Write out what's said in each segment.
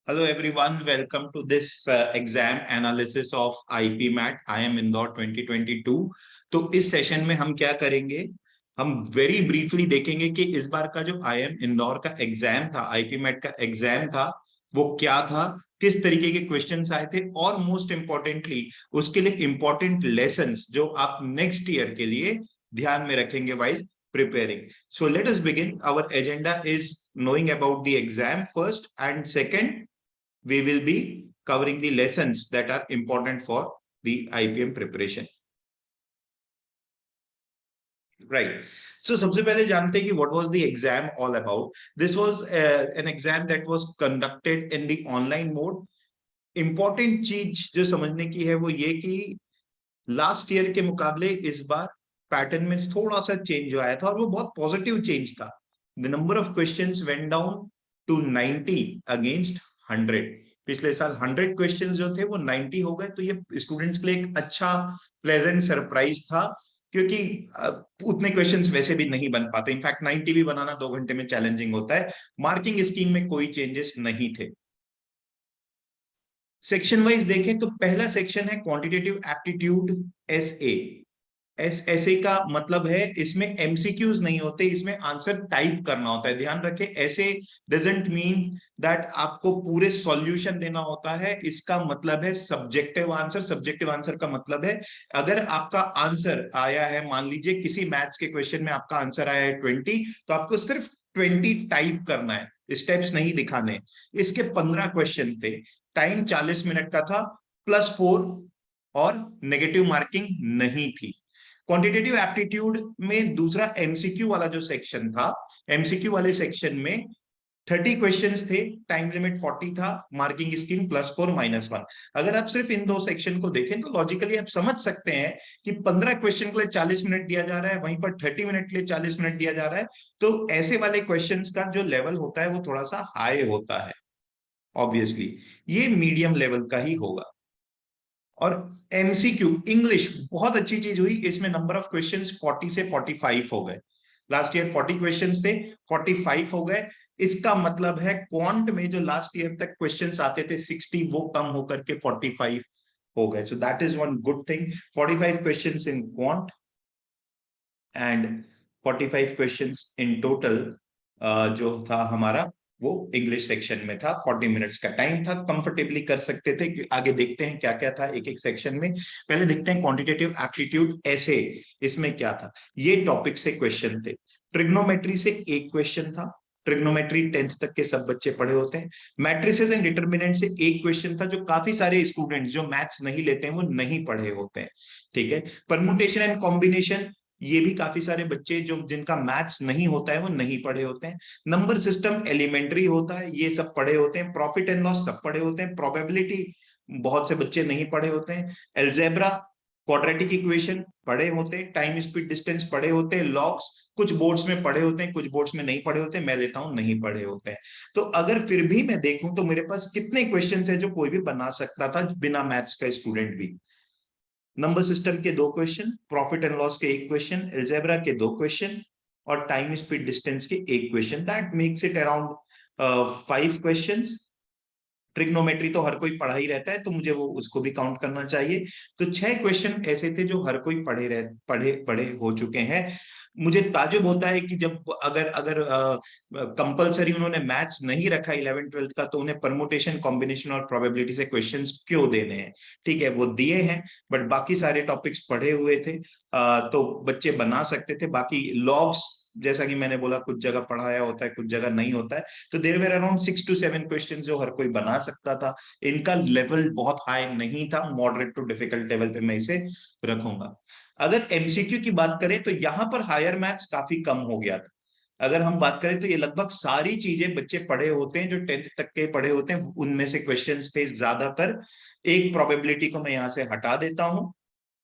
Hello everyone, welcome to this exam analysis of IPMAT. I am Indore 2022. तो इस session में हम क्या करेंगे, हम वेरी ब्रीफली देखेंगे कि इस बार का जो IIM इंदौर का एग्जाम था, IPMAT का एग्जाम था, वो क्या था, किस तरीके के क्वेश्चंस आए थे, और मोस्ट इंपॉर्टेंटली उसके लिए इंपॉर्टेंट लेसन्स जो आप नेक्स्ट ईयर के लिए ध्यान में रखेंगे while preparing. So let us begin. Our agenda is knowing about the exam first, and second we will be covering the lessons that are important for the IPM preparation. Right. So सबसे पहले जानते हैं कि what was the exam all about. This was an exam that was conducted in the online mode. Important चीज जो समझने की है वो ये कि लास्ट ईयर के मुकाबले इस बार पैटर्न में थोड़ा सा चेंज आया था, और वो बहुत पॉजिटिव चेंज था. The number of questions went down to 90 against 100. पिछले साल 100 क्वेश्चंस जो थे वो 90 हो गए, तो ये स्टूडेंट्स के लिए एक अच्छा प्लेजेंट सरप्राइज था, क्योंकि उतने क्वेश्चंस वैसे भी नहीं बन पाते. इनफैक्ट 90 भी बनाना 2 घंटे में चैलेंजिंग होता है. मार्किंग स्कीम में कोई चेंजेस नहीं थे. सेक्शन वाइज देखें तो पहला सेक्शन है क्वांटिटेटिव एप्टीट्यूड एसए. एसए का मतलब है इसमें एमसीक्यूज नहीं होते, इसमें आंसर टाइप करना होता है. ध्यान रखें, ऐसे डजंट मीन दैट आपको पूरे सॉल्यूशन देना होता है. इसका मतलब है सब्जेक्टिव आंसर. सब्जेक्टिव आंसर का मतलब है अगर आपका आंसर आया है, मान लीजिए किसी मैथ्स के क्वेश्चन में आपका आंसर आया है 20, तो आपको सिर्फ 20 टाइप करना है, स्टेप्स नहीं दिखाने. इसके 15 क्वेश्चन थे, टाइम 40 मिनट का था, +4 और नेगेटिव मार्किंग नहीं थी. क्वांटिटेटिव एप्टीट्यूड में दूसरा एमसीक्यू वाला जो सेक्शन था, एमसीक्यू वाले सेक्शन में 30 क्वेश्चंस थे, टाइम लिमिट 40 था, मार्किंग स्कीम +4 -1. अगर आप सिर्फ इन दो सेक्शन को देखें तो लॉजिकली आप समझ सकते हैं कि 15 क्वेश्चन के लिए 40 मिनट दिया जा रहा है, वहीं पर 30 मिनट के लिए 40 मिनट दिया जा रहा है. तो ऐसे वाले क्वेश्चंस का जो लेवल होता है वो थोड़ा सा हाई होता है. ऑब्वियसली ये मीडियम लेवल का ही होगा. और एमसीक्यू इंग्लिश बहुत अच्छी चीज हुई, इसमें नंबर ऑफ क्वेश्चंस 40 से 45 हो गए. लास्ट ईयर 40 क्वेश्चंस थे, 45 हो गए. इसका मतलब है क्वांट में जो लास्ट ईयर तक क्वेश्चंस आते थे 60, वो कम होकर के 45 हो गए. So that is one good thing. 45 questions in quant and 45 questions in total जो था हमारा वो इंग्लिश सेक्शन में था. 40 मिनट्स का टाइम था, कंफर्टेबली कर सकते थे. आगे देखते हैं क्या क्या था एक एक सेक्शन में. पहले देखते हैं क्वांटिटेटिव एप्टीट्यूड ऐसे. इसमें क्या था, ये टॉपिक से क्वेश्चन थे. ट्रिग्नोमेट्री से एक क्वेश्चन था. ट्रिग्नोमेट्री 10th तक के सब बच्चे पढ़े होते हैं. मैट्रिसेस एंड डिटर्मिनेंट से एक क्वेश्चन था, जो काफी सारे स्टूडेंट्स जो मैथ्स नहीं लेते हैं वो नहीं पढ़े होते हैं. ठीक है. परमुटेशन एंड कॉम्बिनेशन, ये भी काफी सारे बच्चे जो जिनका मैथ्स नहीं होता है वो नहीं पढ़े होते हैं. नंबर सिस्टम एलिमेंट्री होता है, ये सब पढ़े होते हैं. प्रॉफिट एंड लॉस सब पढ़े होते हैं. प्रोबेबिलिटी बहुत से बच्चे नहीं पढ़े होते हैं. अलजेब्रा, क्वाड्रेटिक इक्वेशन पढ़े होते हैं. टाइम स्पीड डिस्टेंस पढ़े होते हैं. लॉग्स कुछ बोर्ड्स में पढ़े होते हैं, कुछ बोर्ड्स में नहीं पढ़े होते हैं. मैं लेता हूं नहीं पढ़े होते हैं. तो अगर फिर भी मैं देखूं तो मेरे पास कितने क्वेश्चन है जो कोई भी बना सकता था बिना मैथ्स का स्टूडेंट भी. नंबर सिस्टम के 2 क्वेश्चन, प्रॉफिट एंड लॉस के 1 क्वेश्चन, अलजेब्रा के 2 क्वेश्चन और टाइम स्पीड डिस्टेंस के 1 question. That makes it around 5 questions. Trigonometry तो हर कोई पढ़ा ही रहता है, तो मुझे वो उसको भी काउंट करना चाहिए. तो 6 क्वेश्चन ऐसे थे जो हर कोई पढ़े हो चुके हैं. मुझे ताजुब होता है कि जब अगर अगर कंपलसरी उन्होंने मैथ्स नहीं रखा 11th-12th का, तो उन्हें परमुटेशन, कॉम्बिनेशन और प्रोबेबिलिटी से क्वेश्चंस क्यों देने हैं. ठीक है, वो दिए हैं, बट बाकी सारे टॉपिक्स पढ़े हुए थे, तो बच्चे बना सकते थे. बाकी लॉग्स जैसा कि मैंने बोला कुछ जगह पढ़ाया होता है, कुछ जगह नहीं होता है. तो there were around 6 to 7 question जो हर कोई बना सकता था. इनका लेवल बहुत हाई नहीं था, मॉडरेट टू डिफिकल्ट लेवल पे मैं इसे रखूंगा. अगर एमसीक्यू की बात करें तो यहां पर हायर मैथ्स काफी कम हो गया था. अगर हम बात करें तो ये लगभग सारी चीजें बच्चे पढ़े होते हैं जो 10th तक के पढ़े होते हैं, उनमें से क्वेश्चंस थे ज्यादातर. एक प्रोबेबिलिटी को मैं यहां से हटा देता हूं,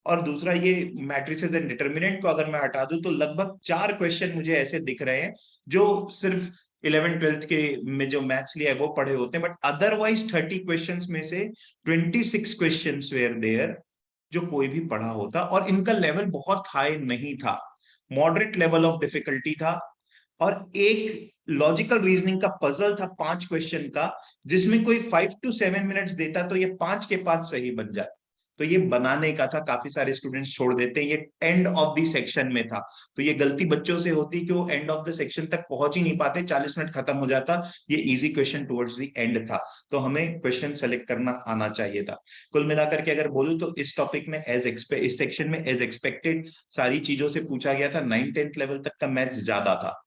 और दूसरा ये मैट्रिसेस एंड डिटर्मिनेंट को अगर मैं हटा दूं तो लगभग 4 क्वेश्चन मुझे ऐसे दिख रहे हैं जो सिर्फ 11th-12th के में जो मैथ्स लिया है वो पढ़े होते हैं. बट अदरवाइज 30 क्वेश्चंस में से 26 क्वेश्चंस वेयर देयर जो कोई भी पढ़ा होता, और इनका लेवल बहुत हाई नहीं था, मॉडरेट लेवल ऑफ डिफिकल्टी था. और एक लॉजिकल रीजनिंग का पजल था 5 क्वेश्चन का, जिसमें कोई 5 to 7 मिनट्स देता तो ये 5 के 5 सही बन जाते। तो ये बनाने का था, काफी सारे स्टूडेंट्स छोड़ देते हैं, ये एंड ऑफ द सेक्शन में था। तो ये गलती बच्चों से होती कि वो एंड ऑफ द सेक्शन तक पहुंच ही नहीं पाते, 40 मिनट खत्म हो जाता। ये easy question towards the end था, तो हमें क्वेश्चन सेलेक्ट करना आना चाहिए था। कुल मिलाकर के अगर बोलूं तो इस टॉपिक में इस सेक्शन में एज एक्सपेक्टेड सारी चीजों से पूछा गया था। 9th-10th लेवल तक का मैथ्स ज्यादा था।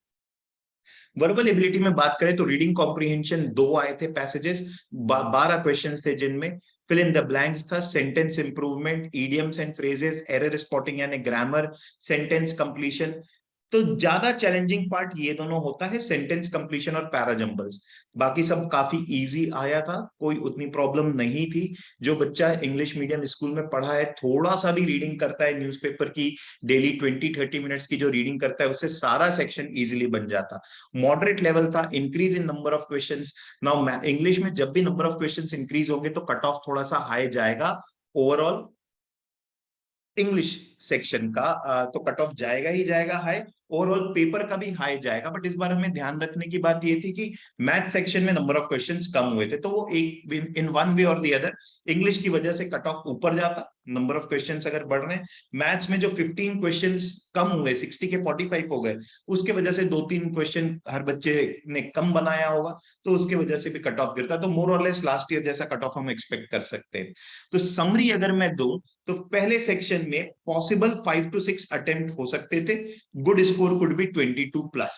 वर्बल एबिलिटी में बात करें तो रीडिंग कॉम्प्रिहेंशन 2 आए थे पैसेजेस, 12 क्वेश्चंस थे, जिनमें फिल इन द ब्लैंक्स था, sentence improvement, idioms and phrases, error spotting यानी ग्रामर, सेंटेंस कंप्लीशन। तो ज्यादा चैलेंजिंग पार्ट ये दोनों होता है, सेंटेंस कंप्लीशन और पैराजंबल्स। बाकी सब काफी इजी आया था, कोई उतनी प्रॉब्लम नहीं थी। जो बच्चा इंग्लिश मीडियम स्कूल में पढ़ा है, थोड़ा सा भी रीडिंग करता है न्यूज़पेपर की, डेली 20-30 मिनट्स की जो रीडिंग करता है, उससे सारा सेक्शन इजीली बन जाता। मॉडरेट लेवल था, increase in number of questions. Now English में जब भी नंबर ऑफ क्वेश्चंस इंक्रीज होंगे तो कट ऑफ थोड़ा सा हाई जाएगा ओवरऑल इंग्लिश सेक्शन का, तो कट ऑफ जाएगा ही जाएगा हाई। ओवरऑल पेपर का भी हाई जाएगा, बट इस बार हमें ध्यान रखने की बात ये थी कि मैथ सेक्शन में नंबर ऑफ क्वेश्चंस कम हुए थे, तो वो एक इन वन वे और दी अदर इंग्लिश की वजह से कट ऑफ ऊपर जाता, नंबर ऑफ क्वेश्चंस अगर बढ़ रहे हैं। मैथ्स में जो 15 क्वेश्चंस कम हुए, 60 के 45 हो गए, उसके वजह से 2-3 क्वेश्चन हर बच्चे ने कम बनाया होगा, तो उसके वजह से भी कट ऑफ गिरता। तो मोर और लेस लास्ट ईयर जैसा कट ऑफ हम एक्सपेक्ट कर सकते हैं। तो समरी अगर मैं दूं तो पहले सेक्शन में पॉसिबल 5 to 6 अटेम्प्ट हो सकते थे, good score could be 22+।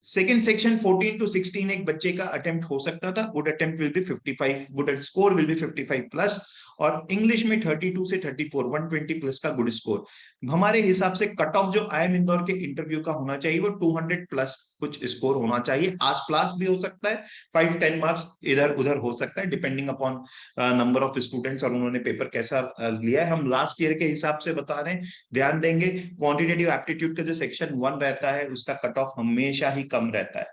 Second section 14 to 16 एक बच्चे का अटेम्प्ट हो सकता था, good attempt will be 55, good score will be 55+। और इंग्लिश में 32 से 34, 120+ का गुड स्कोर। हमारे हिसाब से कट ऑफ जो IIM इंदौर के इंटरव्यू का होना चाहिए वो 200+ कुछ स्कोर होना चाहिए, आस पास भी हो सकता है, 5-10 मार्क्स इधर उधर हो सकता है, depending upon number of students और उन्होंने पेपर कैसा लिया है। हम लास्ट ईयर के हिसाब से बता रहे हैं, ध्यान देंगे क्वांटिटेटिव एप्टीट्यूड का जो सेक्शन 1 रहता है उसका कट ऑफ हमेशा ही कम रहता है,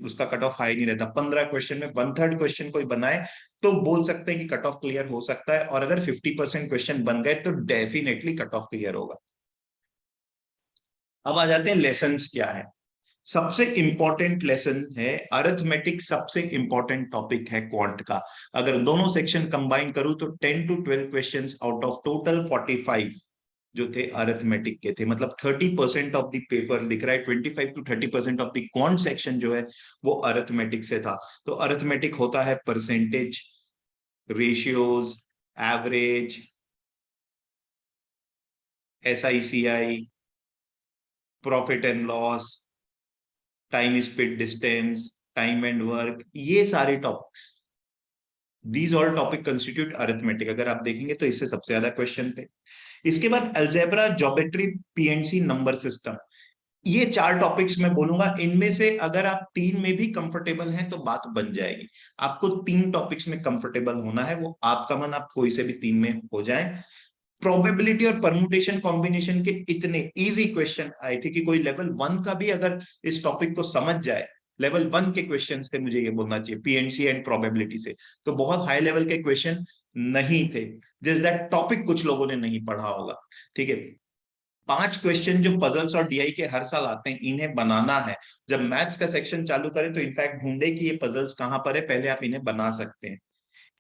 उसका कट ऑफ हाई नहीं रहता। 15 क्वेश्चन में 1/3 क्वेश्चन कोई बनाए तो बोल सकते हैं कि कट ऑफ क्लियर हो सकता है, और अगर 50% क्वेश्चन बन गए तो डेफिनेटली कट ऑफ क्लियर होगा। अब आ जाते हैं लेसन्स क्या है। सबसे इंपॉर्टेंट लेसन है अरिथमेटिक, सबसे इंपॉर्टेंट टॉपिक है क्वांट का। अगर दोनों सेक्शन कंबाइन करूं तो 10 to 12 questions out of total 45 जो थे अरिथमेटिक के थे, मतलब 30% ऑफ द पेपर दिख रहा है, 25 to 30% of the quant section जो है वो अरिथमेटिक से था। तो अरिथमेटिक होता है percentage, ratios, average, SICI, profit and loss, time speed distance, time and work, ये सारे topics, these all topic constitute arithmetic. अगर आप देखेंगे तो इससे सबसे ज्यादा क्वेश्चन थे। इसके बाद algebra, geometry, PNC, number system, ये 4 टॉपिक्स मैं बोलूंगा। इनमें से अगर आप 3 में भी कंफर्टेबल हैं तो बात बन जाएगी। आपको 3 टॉपिक्स में कंफर्टेबल होना है, वो आपका मन, आप कोई से भी 3 में हो जाए। प्रोबेबिलिटी और परमुटेशन कॉम्बिनेशन के इतने इजी क्वेश्चन आए थे कि कोई लेवल 1 का भी अगर इस टॉपिक को समझ जाए, लेवल 1 के क्वेश्चंस थे, मुझे ये बोलना चाहिए, PNC एंड प्रोबेबिलिटी से। तो बहुत हाई लेवल के क्वेश्चन नहीं थे, जिस दैट टॉपिक कुछ लोगों ने नहीं पढ़ा होगा। ठीक है, 5 क्वेश्चन जो पजल्स और DI के हर साल आते हैं, इन्हें बनाना है। जब मैथ्स का सेक्शन चालू करें तो इनफैक्ट ढूंढे कि ये पजल्स कहां पर है, पहले आप इन्हें बना सकते हैं।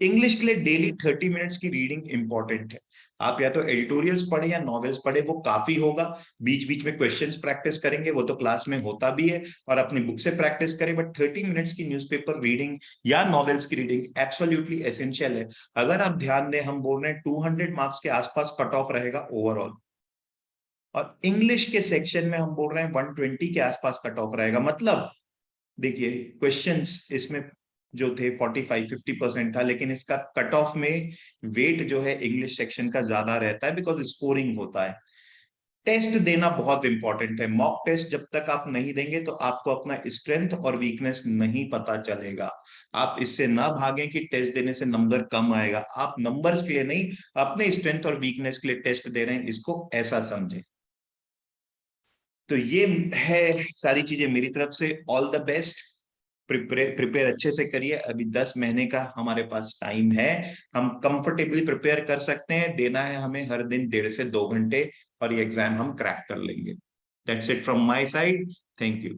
इंग्लिश के लिए डेली 30 मिनट्स की रीडिंग इंपॉर्टेंट है। आप या तो एडिटोरियल्स पढ़े या नॉवेल्स पढ़े, वो काफी होगा। बीच बीच में क्वेश्चंस प्रैक्टिस करेंगे, वो तो क्लास में होता भी है, और अपनी बुक से प्रैक्टिस करें, बट 30 मिनट्स की न्यूज़पेपर रीडिंग या नॉवेल्स की रीडिंग एब्सोल्युटली एसेंशियल है। अगर आप ध्यान दें, हम बोल रहे हैं 200 मार्क्स के आसपास कट ऑफ रहेगा ओवरऑल, और इंग्लिश के सेक्शन में हम बोल रहे हैं 120 के आसपास कट ऑफ रहेगा। मतलब देखिए, क्वेश्चंस इसमें जो थे 45-50% था, लेकिन इसका कट ऑफ में वेट जो है इंग्लिश सेक्शन का ज्यादा रहता है, बिकॉज स्कोरिंग होता है। टेस्ट देना बहुत इंपॉर्टेंट है। मॉक टेस्ट जब तक आप नहीं देंगे तो आपको अपना स्ट्रेंथ और वीकनेस नहीं पता चलेगा। आप इससे ना भागें कि टेस्ट देने से नंबर कम आएगा, आप नंबर्स के लिए नहीं, अपने स्ट्रेंथ और वीकनेस के लिए टेस्ट दे रहे हैं, इसको ऐसा समझें। तो ये है सारी चीजें मेरी तरफ से। ऑल द बेस्ट, प्रिपेयर अच्छे से करिए। अभी 10 महीने का हमारे पास टाइम है, हम कंफर्टेबली प्रिपेयर कर सकते हैं। देना है हमें हर दिन 1.5 से 2 घंटे, और ये एग्जाम हम क्रैक कर लेंगे। That's it from my side. Thank you.